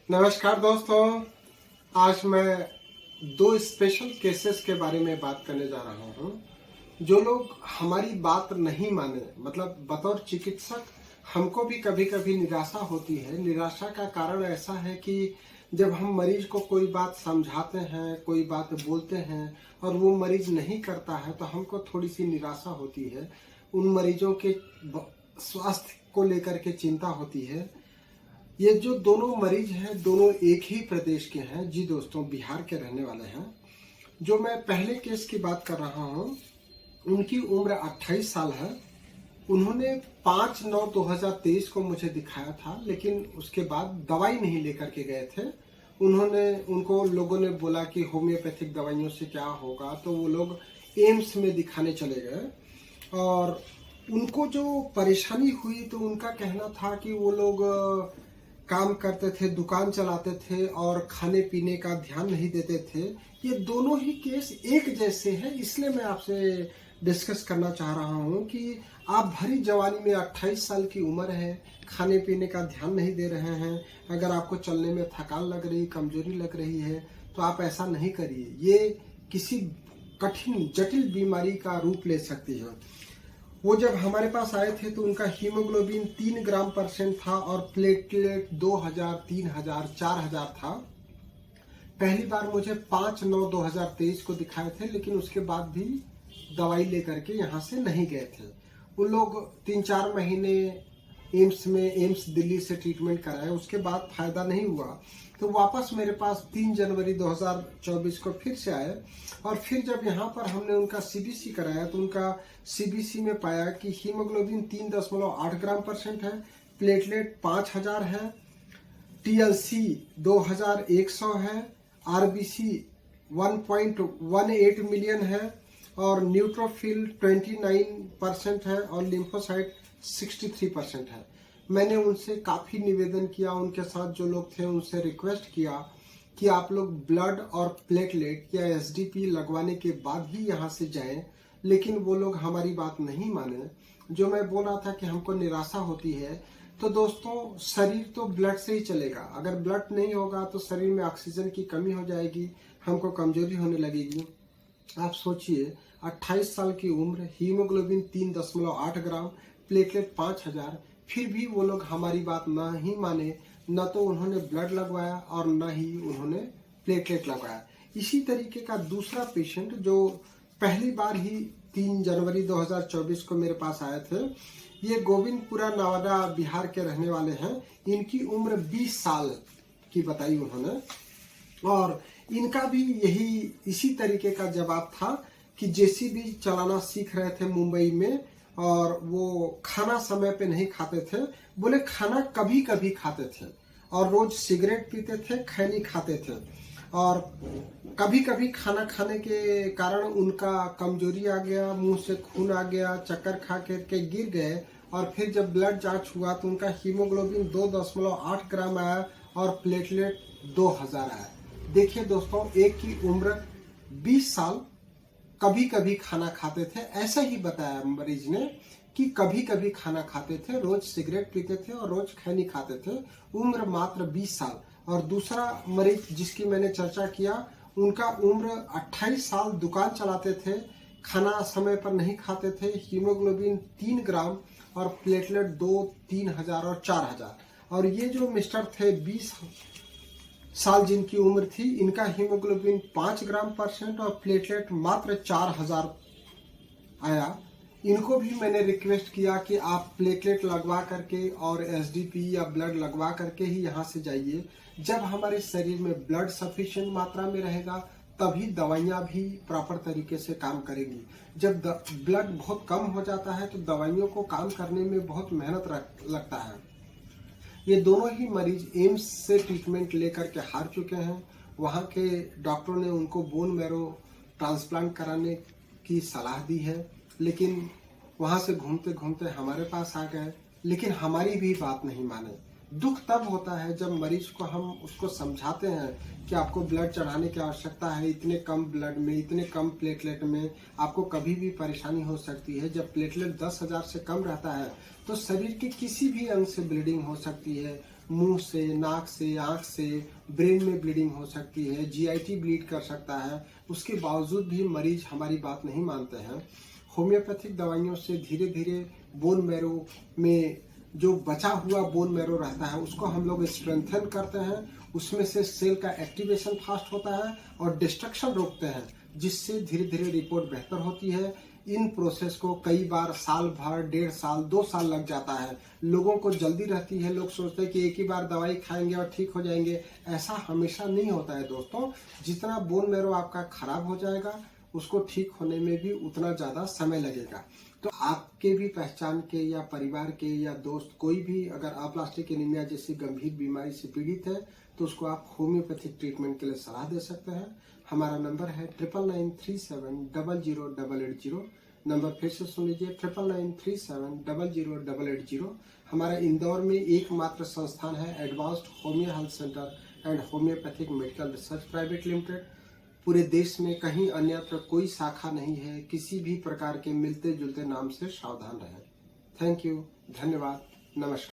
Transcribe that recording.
नमस्कार दोस्तों, आज मैं दो स्पेशल केसेस के बारे में बात करने जा रहा हूं। जो लोग हमारी बात नहीं माने, मतलब बतौर चिकित्सक हमको भी कभी कभी निराशा होती है। निराशा का कारण ऐसा है कि जब हम मरीज को कोई बात समझाते हैं, कोई बात बोलते हैं और वो मरीज नहीं करता है तो हमको थोड़ी सी निराशा होती है। उन मरीजों के स्वास्थ्य को लेकर के चिंता होती है। ये जो दोनों मरीज हैं, दोनों एक ही प्रदेश के हैं। जी दोस्तों, बिहार के रहने वाले हैं। जो मैं पहले केस की बात कर रहा हूँ, उनकी उम्र 28 साल है। उन्होंने 5/9/2023 को मुझे दिखाया था, लेकिन उसके बाद दवाई नहीं लेकर के गए थे। उनको लोगों ने बोला कि होम्योपैथिक दवाइयों से क्या होगा, तो वो लोग एम्स में दिखाने चले गए। और उनको जो परेशानी हुई तो उनका कहना था कि वो लोग काम करते थे, दुकान चलाते थे और खाने पीने का ध्यान नहीं देते थे। ये दोनों ही केस एक जैसे हैं, इसलिए मैं आपसे डिस्कस करना चाह रहा हूं कि आप भरी जवानी में 28 साल की उम्र है, खाने पीने का ध्यान नहीं दे रहे हैं। अगर आपको चलने में थकान लग रही, कमजोरी लग रही है तो आप ऐसा नहीं करिए। ये किसी कठिन जटिल बीमारी का रूप ले सकती है। वो जब हमारे पास आए थे तो उनका हीमोग्लोबिन 3 ग्राम % था और प्लेटलेट 2000, 3000, 4000 था। पहली बार मुझे 5/9/2023 को दिखाए थे, लेकिन उसके बाद भी दवाई लेकर के यहाँ से नहीं गए थे। उन लोग 3-4 महीने एम्स दिल्ली से ट्रीटमेंट कराए, उसके बाद फायदा नहीं हुआ तो वापस मेरे पास 3 जनवरी 2024 को फिर से आए। और फिर जब यहाँ पर हमने उनका सीबीसी कराया तो उनका सीबीसी में पाया कि हीमोग्लोबिन 3.8 ग्राम % है, प्लेटलेट 5000 है, टीएलसी 2100 है, आरबीसी 1.18 मिलियन है और न्यूट्रोफिल 29% है और लिम्फोसाइट 63% है। मैंने उनसे काफी निवेदन किया, उनके साथ जो लोग थे उनसे रिक्वेस्ट किया कि आप लोग ब्लड और प्लेटलेट या एसडीपी लगवाने के बाद ही यहाँ से जाएं, लेकिन वो लोग हमारी बात नहीं माने। जो मैं बोल रहा था कि हमको निराशा होती है, तो दोस्तों शरीर तो ब्लड से ही चलेगा। अगर ब्लड नहीं होगा तो शरीर में ऑक्सीजन की कमी हो जाएगी, हमको कमजोरी होने लगेगी। आप सोचिए, 28 साल की उम्र, हीमोग्लोबिन 3.8 ग्राम, प्लेटलेट 5000, फिर भी वो लोग हमारी बात ना ही माने। न तो उन्होंने ब्लड लगवाया और न ही उन्होंने प्लेटलेट लगवाया। इसी तरीके का दूसरा पेशेंट जो पहली बार ही 3 जनवरी 2024 को मेरे पास आए थे, ये गोविंदपुरा नवादा बिहार के रहने वाले हैं। इनकी उम्र 20 साल की बताई उन्होंने और इनका भी इसी तरीके का जवाब था कि जेसीबी चलाना सीख रहे थे मुंबई में और वो खाना समय पे नहीं खाते थे। बोले खाना कभी कभी खाते थे और रोज सिगरेट पीते थे, खैनी खाते थे और कभी कभी खाना खाने के कारण उनका कमजोरी आ गया, मुंह से खून आ गया, चक्कर खा करके गिर गए और फिर जब ब्लड जांच हुआ तो उनका हीमोग्लोबिन 2.8 ग्राम आया और प्लेटलेट 2000 आया। देखिए दोस्तों, एक की उम्र 20 साल, कभी कभी खाना खाते थे, ऐसा ही बताया मरीज ने कि कभी कभी खाना खाते थे, रोज सिगरेट पीते थे और रोज खैनी खाते थे। उम्र मात्र 20 साल। और दूसरा मरीज जिसकी मैंने चर्चा किया, उनका उम्र 28 साल, दुकान चलाते थे, खाना समय पर नहीं खाते थे, हीमोग्लोबिन 3 ग्राम और प्लेटलेट 2, 3000 और 4000। और ये जो मिस्टर थे 20 साल जिनकी उम्र थी, इनका हीमोग्लोबिन 5 ग्राम % और प्लेटलेट मात्र 4000 आया। इनको भी मैंने रिक्वेस्ट किया कि आप प्लेटलेट लगवा करके और एसडीपी या ब्लड लगवा करके ही यहाँ से जाइए। जब हमारे शरीर में ब्लड सफिशिएंट मात्रा में रहेगा तभी दवाइयाँ भी प्रॉपर तरीके से काम करेंगी। जब ब्लड बहुत कम हो जाता है तो दवाइयों को काम करने में बहुत मेहनत लगता है। ये दोनों ही मरीज एम्स से ट्रीटमेंट लेकर के हार चुके हैं। वहाँ के डॉक्टरों ने उनको बोन मैरो ट्रांसप्लांट कराने की सलाह दी है, लेकिन वहाँ से घूमते घूमते हमारे पास आ गए, लेकिन हमारी भी बात नहीं माने। दुख तब होता है जब मरीज को हम उसको समझाते हैं कि आपको ब्लड चढ़ाने की आवश्यकता है, इतने कम ब्लड में, इतने कम प्लेटलेट में आपको कभी भी परेशानी हो सकती है। जब प्लेटलेट 10,000 से कम रहता है तो शरीर के किसी भी अंग से ब्लीडिंग हो सकती है, मुंह से, नाक से, आंख से, ब्रेन में ब्लीडिंग हो सकती है, जीआईटी ब्लीड कर सकता है, उसके बावजूद भी मरीज हमारी बात नहीं मानते हैं। होम्योपैथिक दवाइयों से धीरे धीरे बोन मैरो में जो बचा हुआ बोन मैरो रहता है उसको हम लोग स्ट्रेंथन करते हैं, उसमें से सेल का एक्टिवेशन फास्ट होता है और डिस्ट्रक्शन रोकते हैं, जिससे धीरे धीरे रिपोर्ट बेहतर होती है। इन प्रोसेस को कई बार साल भर, 1.5 साल, 2 साल लग जाता है। लोगों को जल्दी रहती है, लोग सोचते हैं कि एक ही बार दवाई खाएंगे और ठीक हो जाएंगे। ऐसा हमेशा नहीं होता है दोस्तों। जितना बोन मैरो आपका खराब हो जाएगा उसको ठीक होने में भी उतना ज्यादा समय लगेगा। तो आपके भी पहचान के या परिवार के या दोस्त कोई भी अगर अप्लास्टिक एनीमिया जैसी गंभीर बीमारी से पीड़ित है तो उसको आप होम्योपैथिक ट्रीटमेंट के लिए सलाह दे सकते हैं। हमारा नंबर है 9993700880। नंबर फिर से सुन लीजिए, 9993700880। हमारा इंदौर में एकमात्र संस्थान है advanced homeo health centre and homeopathic medical research private limited. पूरे देश में कहीं अन्यत्र कोई शाखा नहीं है। किसी भी प्रकार के मिलते जुलते नाम से सावधान रहें। थैंक यू, धन्यवाद, नमस्कार।